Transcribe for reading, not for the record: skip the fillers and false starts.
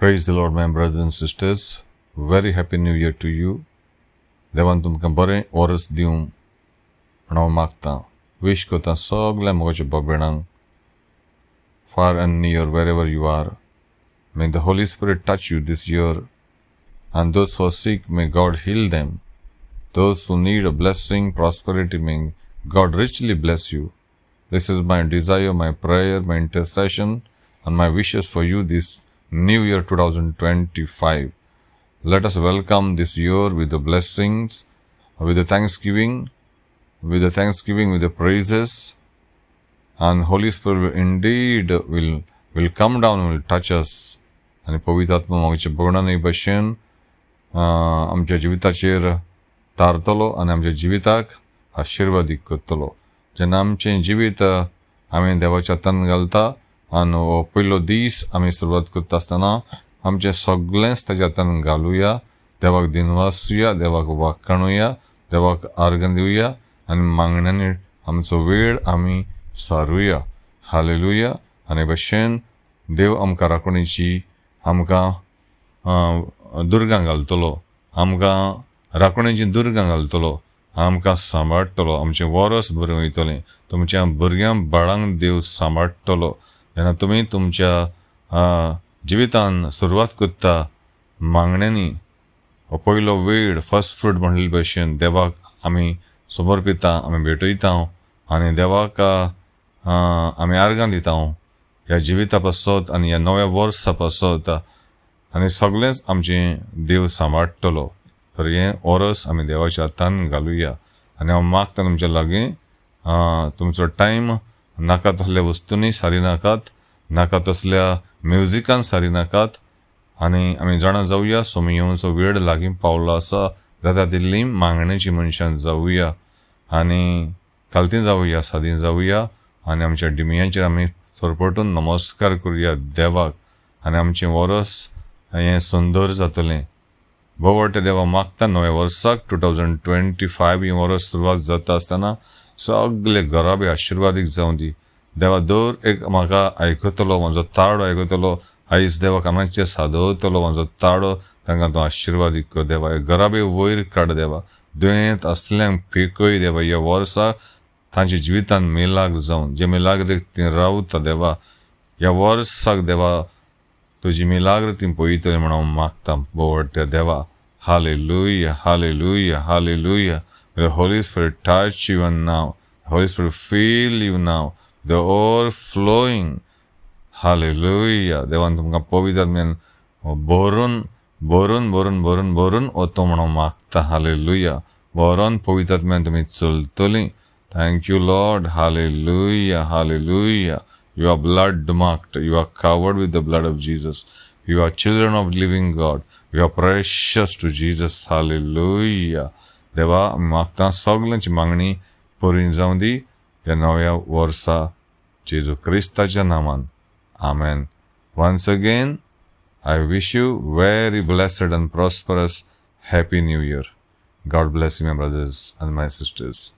Praise the Lord, my brothers and sisters. Very happy new year to you. देवान तुमकां बरें वर्स दिवं म्हण हांव मागतां. विश करतां सगल्या म्हज्या भाव-भयणांक, far and near, wherever you are. May the Holy Spirit touch you this year, and those who are sick, may God heal them. Those who need a blessing, prosperity, may God richly bless you. This is my desire, my prayer, my intercession, and my wishes for you this New Year 2025. Let us welcome this year with the blessings, with the thanksgiving, with the praises, and Holy Spirit indeed will come down and will touch us. आणि पवित्र आत्मा आमच्या भोवणांनी बशेन आमच्या जिविताचेर तारतलो आनी आमच्या जिविताक आशिर्वादीक करतलो. जेन्ना आमचें जिवीत आमी देवाच्या हातान घालता आनी हो पयलो दीस आमी सुरवात करता आसतना आमचें सगळेंच ताच्या हातान घालुया, देवाक दिनवासुया, देवाक वाखाणुया, देवाक आर्गां दिवया आनी मागण्यांनी आमचो वेळ आमी सारुया. हालेलुया. आनी भशेन देव आमकां राखणेची आमकां दुर्गां घालतलो, आमकां राखणेची दुर्गां घालतलो, आमकां सांबाळटलो. आमचें वरस बरें वयतलें. तुमच्या भुरग्यां बाळांक देव सांबाळटलो. जेन्ना तुमी तुमच्या जिवितान सुरवात करता मागण्यांनी, हो पयलो वेळ फर्स्ट फ्रूट म्हणले भशेन देवाक आमी समर्पिता, आमी भेटयता आनी देवाक आमी आर्गां दिता ह्या जिविता पासत आनी ह्या नव्या वर्सा पासत, आनी सगळेंच आमचें देव सांबाळटलो. तर हें वर्स आमी देवाच्या हातान घालुया. आनी हांव मागता तुमच्या लागीं तुमचो टायम नाका तसल्या वस्तूंनी सारिनाकात, नाका तसल्या म्युजिकान सारिनाकात, आनी आमी जाणा जावया सोमयोचो वेळ लागीं पावलो आसा, जाता तितली मागणेची मनशान जावुया आनी खालती जावुया, सादीं जावुया आनी आमच्या डिमयांचेर आमी सरपटून नमस्कार करुया देवाक, आनी आमचें वर्स हें सुंदर जातलें. भोवटे देवा मागता नव्या वर्साक 2025 हें वर्स सुरवात जाता आसतना सगळे घराबे आशिर्वादीक जावं दी. देवा दर एक म्हाका आयकतलो, म्हाजो ताळो आयकतलो, आयज देवा कानाचेर सादवतलो म्हाजो ताळो, तांकां तूं आशिर्वादीक कर देवा. हे घराबे वयर काड देवा. दुयेंत असल्यांक फेकय देवा. ह्या वर्साक तांच्या जिवितान मेलाग जावन जे मेलाग्रेक तीं रावता देवा, ह्या वर्साक देवा तुजी मेलाग्र तीं पळयतलें म्हण हांव मागता भोवट्या देवा. Hallelujah, hallelujah, hallelujah. The Holy Spirit touch you now. Holy Spirit fill you now. The overflowing. Hallelujah. देवान तुमकां पवित्र आत्म्यान भरून भरून भरून भरून भरून वतो म्हणून मागता. Hallelujah. भरून पवित्र आत्म्यान तुमी चलतलीं. Thank you, Lord. Hallelujah, hallelujah. You are blood marked. You are covered with the blood of Jesus. You are children of living God. You are precious to Jesus. Hallelujah. देवा मागता सगळ्यांची मागणी पुरी जावं दी ह्या नव्या वर्सा जेजू क्रिस्ताच्या Naaman. Amen. Once again, I wish you very blessed and prosperous Happy New Year. God bless you, my brothers and my sisters.